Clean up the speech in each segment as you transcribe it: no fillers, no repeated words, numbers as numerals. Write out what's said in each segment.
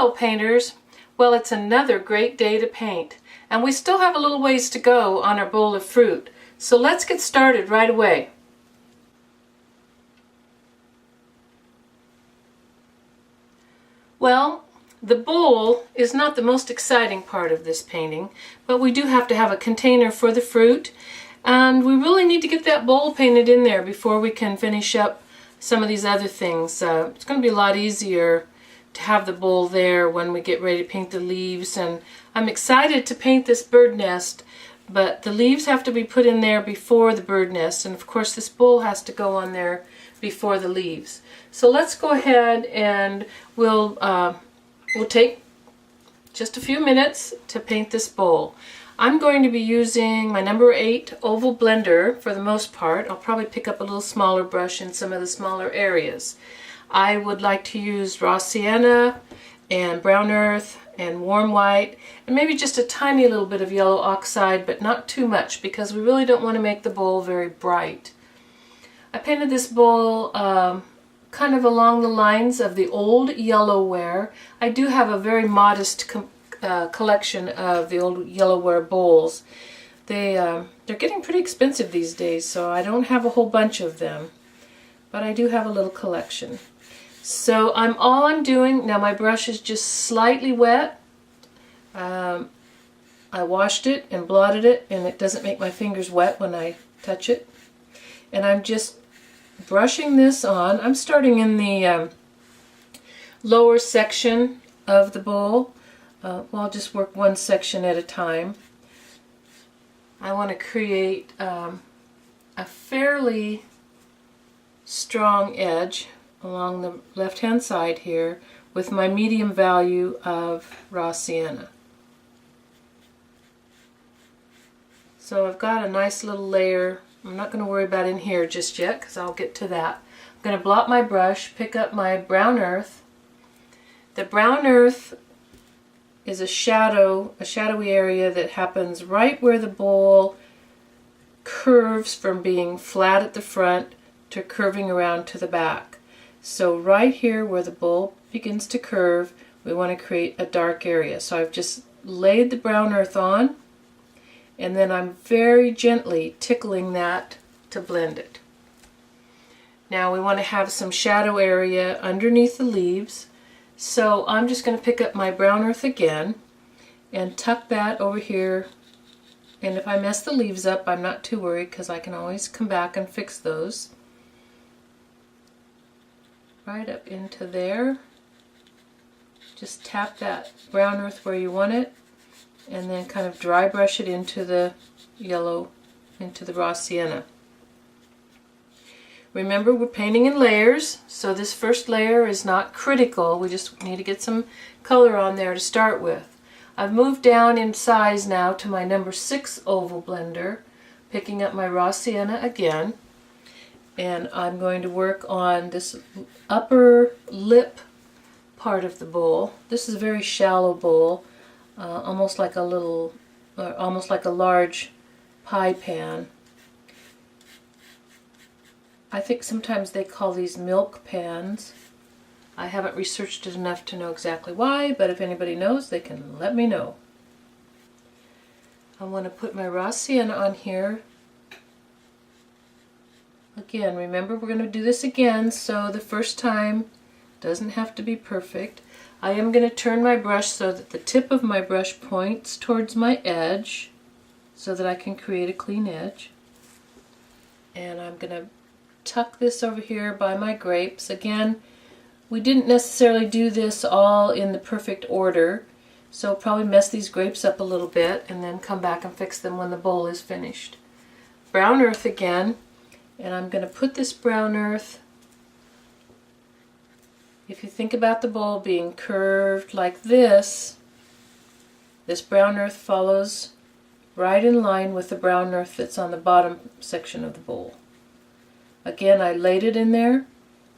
Hello painters! Well, it's another great day to paint, and we still have a little ways to go on our bowl of fruit, so let's get started right away. Well, the bowl is not the most exciting part of this painting, but we do have to have a container for the fruit, and we really need to get that bowl painted in there before we can finish up some of these other things. It's going to be a lot easier to have the bowl there when we get ready to paint the leaves, and I'm excited to paint this bird nest, but the leaves have to be put in there before the bird nest, and of course this bowl has to go on there before the leaves. So let's go ahead and we'll take just a few minutes to paint this bowl. I'm going to be using my number 8 oval blender for the most part. I'll probably pick up a little smaller brush in some of the smaller areas. I would like to use raw sienna and brown earth and warm white and maybe just a tiny little bit of yellow oxide, but not too much because we really don't want to make the bowl very bright. I painted this bowl kind of along the lines of the old Yellowware. I do have a very modest collection of the old Yellowware bowls. They're getting pretty expensive these days, so I don't have a whole bunch of them, but I do have a little collection. So all I'm doing now, my brush is just slightly wet. I washed it and blotted it, and it doesn't make my fingers wet when I touch it. And I'm just brushing this on. I'm starting in the lower section of the bowl. Well, I'll just work one section at a time. I want to create a fairly strong edge along the left-hand side here with my medium value of raw sienna. So I've got a nice little layer. I'm not going to worry about in here just yet because I'll get to that. I'm going to blot my brush, pick up my brown earth. The brown earth is a shadowy area that happens right where the bowl curves from being flat at the front to curving around to the back. So right here where the bowl begins to curve, we want to create a dark area. So I've just laid the brown earth on, and then I'm very gently tickling that to blend it. Now we want to have some shadow area underneath the leaves, so I'm just going to pick up my brown earth again and tuck that over here, and if I mess the leaves up, I'm not too worried because I can always come back and fix those. Right up into there. Just tap that brown earth where you want it, and then kind of dry brush it into the yellow, into the raw sienna. Remember, we're painting in layers, so this first layer is not critical. We just need to get some color on there to start with. I've moved down in size now to my number 6 oval blender, picking up my raw sienna again, and I'm going to work on this upper lip part of the bowl. This is a very shallow bowl, almost like a large pie pan. I think sometimes they call these milk pans. I haven't researched it enough to know exactly why, but if anybody knows, they can let me know. I want to put my raw sienna on here. Again, remember, we're going to do this again, so the first time doesn't have to be perfect. I am going to turn my brush so that the tip of my brush points towards my edge so that I can create a clean edge. And I'm going to tuck this over here by my grapes. Again, we didn't necessarily do this all in the perfect order, so I'll probably mess these grapes up a little bit and then come back and fix them when the bowl is finished. Brown earth again. And I'm going to put this brown earth, if you think about the bowl being curved like this brown earth follows right in line with the brown earth that's on the bottom section of the bowl. Again, I laid it in there,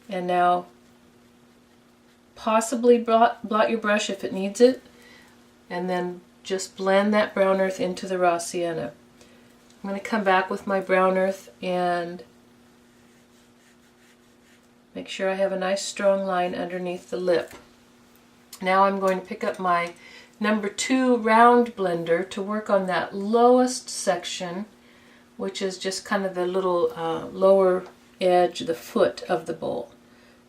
and now possibly blot your brush if it needs it, and then just blend that brown earth into the raw sienna. I'm going to come back with my brown earth and make sure I have a nice strong line underneath the lip. Now I'm going to pick up my number 2 round blender to work on that lowest section, which is just kind of the little lower edge, the foot of the bowl.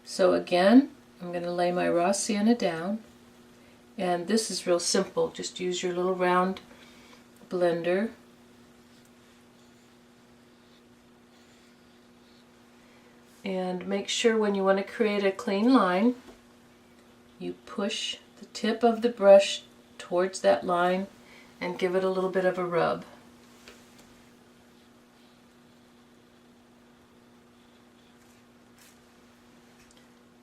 So again, I'm going to lay my raw sienna down, and this is real simple. Just use your little round blender. And make sure when you want to create a clean line, you push the tip of the brush towards that line and give it a little bit of a rub.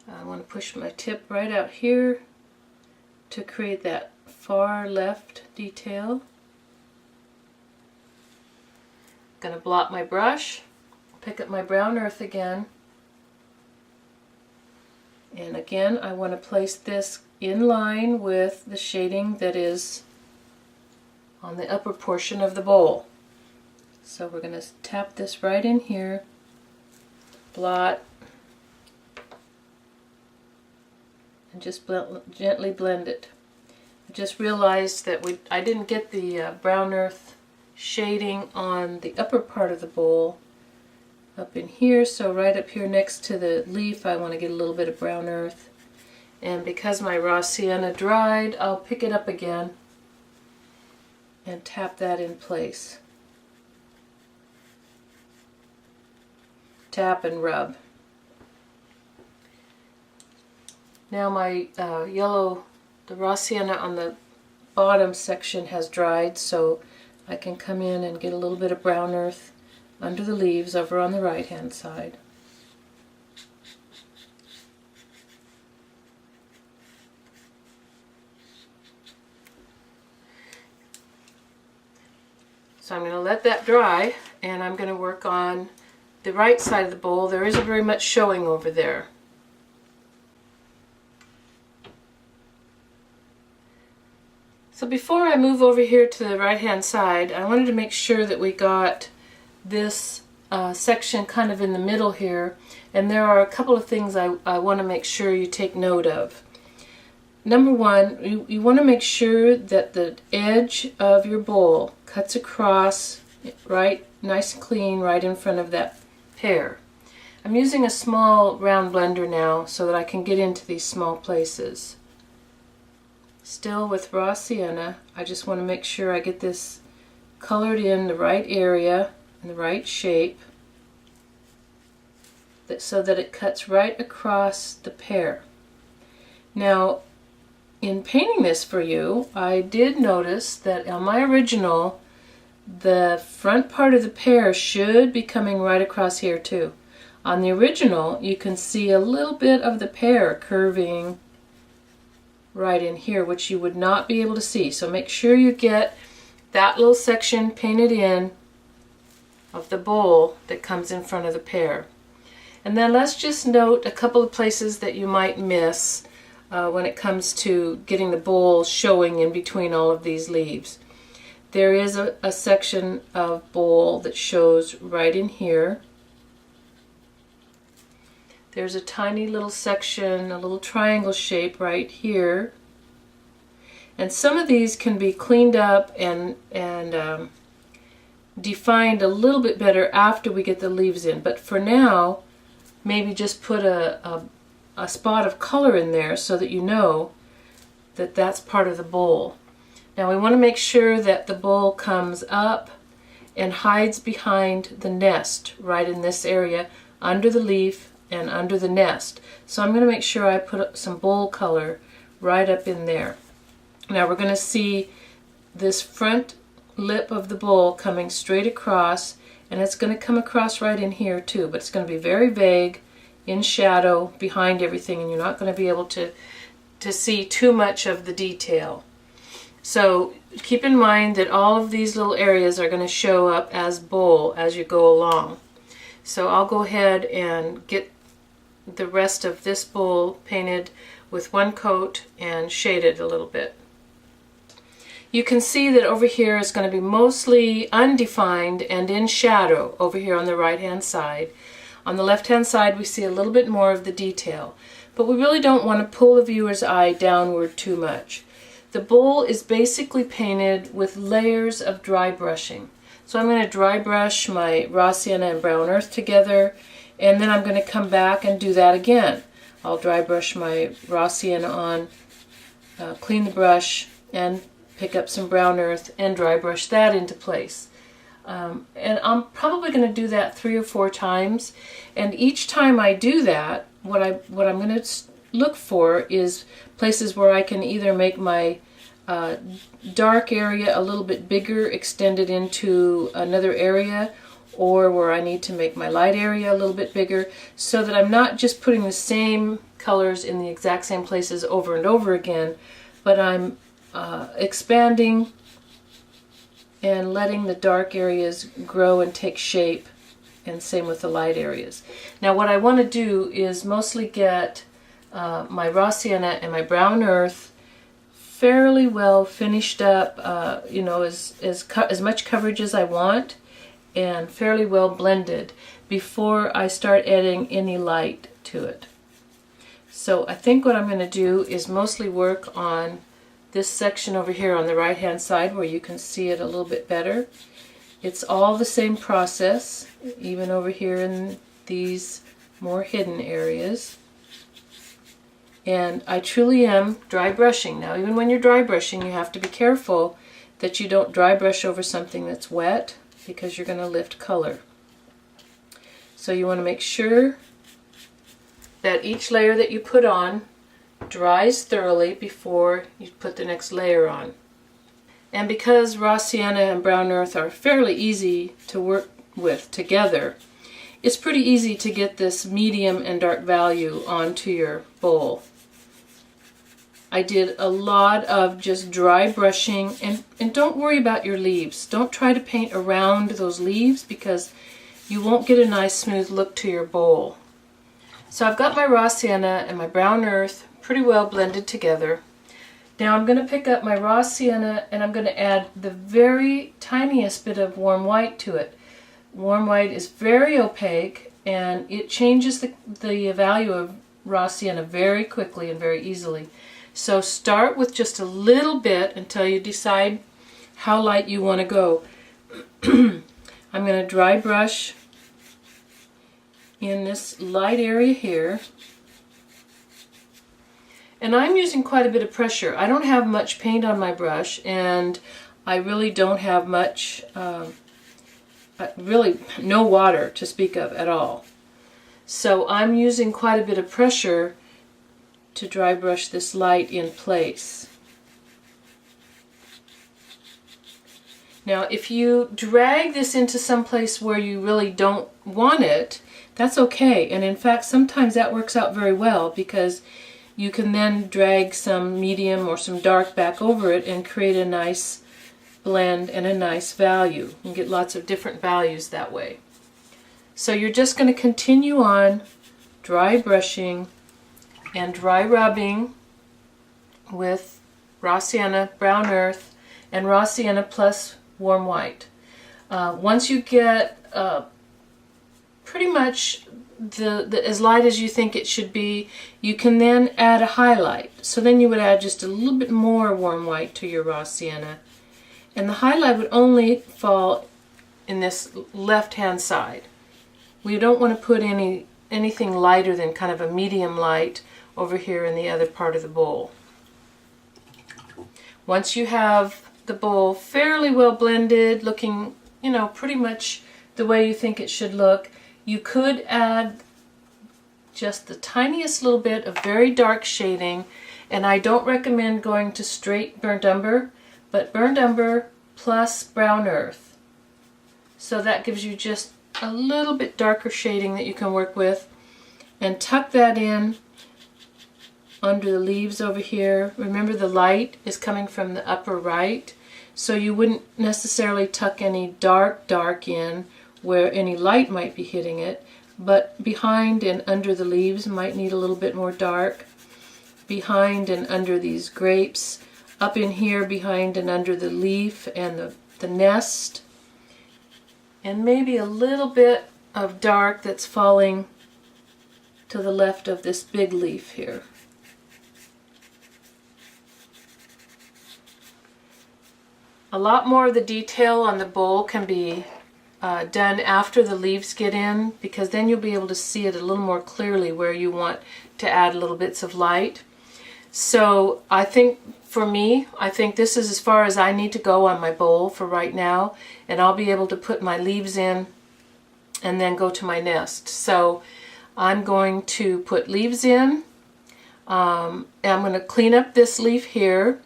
I want to push my tip right out here to create that far left detail. I'm going to blot my brush, pick up my brown earth again, and again I want to place this in line with the shading that is on the upper portion of the bowl. So we're going to tap this right in here, blot, and just gently blend it. I just realized that I didn't get the brown earth shading on the upper part of the bowl up in here, so right up here next to the leaf I want to get a little bit of brown earth. And because my raw sienna dried, I'll pick it up again and tap that in place. Tap and rub. Now my the raw sienna on the bottom section has dried, so I can come in and get a little bit of brown earth under the leaves over on the right hand side. So I'm going to let that dry, and I'm going to work on the right side of the bowl. There isn't very much showing over there. So before I move over here to the right hand side, I wanted to make sure that we got this section kind of in the middle here, and there are a couple of things I want to make sure you take note of. Number one, you want to make sure that the edge of your bowl cuts across right nice and clean right in front of that pear. I'm using a small round blender now so that I can get into these small places. Still with raw sienna, I just want to make sure I get this colored in the right area and the right shape, so that it cuts right across the pear. Now, in painting this for you, I did notice that on my original, the front part of the pear should be coming right across here too. On the original, you can see a little bit of the pear curving right in here, which you would not be able to see. So make sure you get that little section painted in of the bowl that comes in front of the pear. And then let's just note a couple of places that you might miss when it comes to getting the bowl showing in between all of these leaves. There is a section of bowl that shows right in here. There's a tiny little section, a little triangle shape right here. And some of these can be cleaned up and defined a little bit better after we get the leaves in. But for now, maybe just put a spot of color in there so that you know that that's part of the bowl. Now we want to make sure that the bowl comes up and hides behind the nest right in this area under the leaf and under the nest. So I'm going to make sure I put some bowl color right up in there. Now we're going to see this front lip of the bowl coming straight across, and it's going to come across right in here too, but it's going to be very vague in shadow behind everything, and you're not going to be able to see too much of the detail. So keep in mind that all of these little areas are going to show up as bowl as you go along. So I'll go ahead and get the rest of this bowl painted with one coat and shade it a little bit. You can see that over here is going to be mostly undefined and in shadow over here on the right hand side. On the left hand side we see a little bit more of the detail. but we really don't want to pull the viewer's eye downward too much. The bowl is basically painted with layers of dry brushing. So I'm going to dry brush my raw sienna and brown earth together, and then I'm going to come back and do that again. I'll dry brush my raw sienna on, clean the brush, and pick up some brown earth and dry brush that into place. And I'm probably going to do that 3 or 4 times, and each time I do that, what I'm going to look for is places where I can either make my dark area a little bit bigger, extend it into another area, or where I need to make my light area a little bit bigger, so that I'm not just putting the same colors in the exact same places over and over again, but I'm expanding and letting the dark areas grow and take shape, and same with the light areas. Now what I want to do is mostly get my raw sienna and my brown earth fairly well finished up, you know, as much coverage as I want, and fairly well blended before I start adding any light to it. So I think what I'm going to do is mostly work on this section over here on the right hand side where you can see it a little bit better. It's all the same process, even over here in these more hidden areas. And I truly am dry brushing. Now even when you're dry brushing, you have to be careful that you don't dry brush over something that's wet, because you're going to lift color. So you want to make sure that each layer that you put on dries thoroughly before you put the next layer on. And because raw sienna and brown earth are fairly easy to work with together, it's pretty easy to get this medium and dark value onto your bowl. I did a lot of just dry brushing, and don't worry about your leaves. Don't try to paint around those leaves, because you won't get a nice smooth look to your bowl. So I've got my raw sienna and my brown earth pretty well blended together. Now I'm going to pick up my raw sienna and I'm going to add the very tiniest bit of warm white to it. Warm white is very opaque, and it changes the value of raw sienna very quickly and very easily. So start with just a little bit until you decide how light you want to go. I'm going to dry brush in this light area here. And I'm using quite a bit of pressure. I don't have much paint on my brush, and I really don't have much, really no water to speak of at all. So I'm using quite a bit of pressure to dry brush this light in place. Now if you drag this into some place where you really don't want it, that's okay. And in fact, sometimes that works out very well, because you can then drag some medium or some dark back over it and create a nice blend and a nice value. You can get lots of different values that way. So you're just going to continue on dry brushing and dry rubbing with raw sienna, brown earth, and raw sienna plus warm white. Once you get pretty much as light as you think it should be, you can then add a highlight. So then you would add just a little bit more warm white to your raw sienna, and the highlight would only fall in this left hand side. We don't want to put anything lighter than kind of a medium light over here in the other part of the bowl. Once you have the bowl fairly well blended, looking, you know, pretty much the way you think it should look, you could add just the tiniest little bit of very dark shading, and I don't recommend going to straight burnt umber, but burnt umber plus brown earth. So that gives you just a little bit darker shading that you can work with, and tuck that in under the leaves over here. Remember, the light is coming from the upper right, so you wouldn't necessarily tuck any dark in where any light might be hitting it, but behind and under the leaves might need a little bit more dark. Behind and under these grapes, up in here behind and under the leaf and the nest, and maybe a little bit of dark that's falling to the left of this big leaf here. A lot more of the detail on the bowl can be done after the leaves get in, because then you'll be able to see it a little more clearly where you want to add little bits of light. So I think for me, I think this is as far as I need to go on my bowl for right now, and I'll be able to put my leaves in and then go to my nest. So I'm going to put leaves in. And I'm going to clean up this leaf here.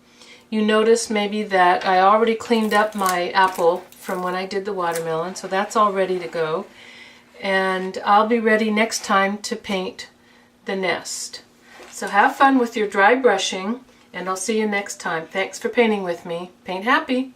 You notice maybe that I already cleaned up my apple from when I did the watermelon, so that's all ready to go. And I'll be ready next time to paint the nest. So have fun with your dry brushing, and I'll see you next time. Thanks for painting with me. Paint happy!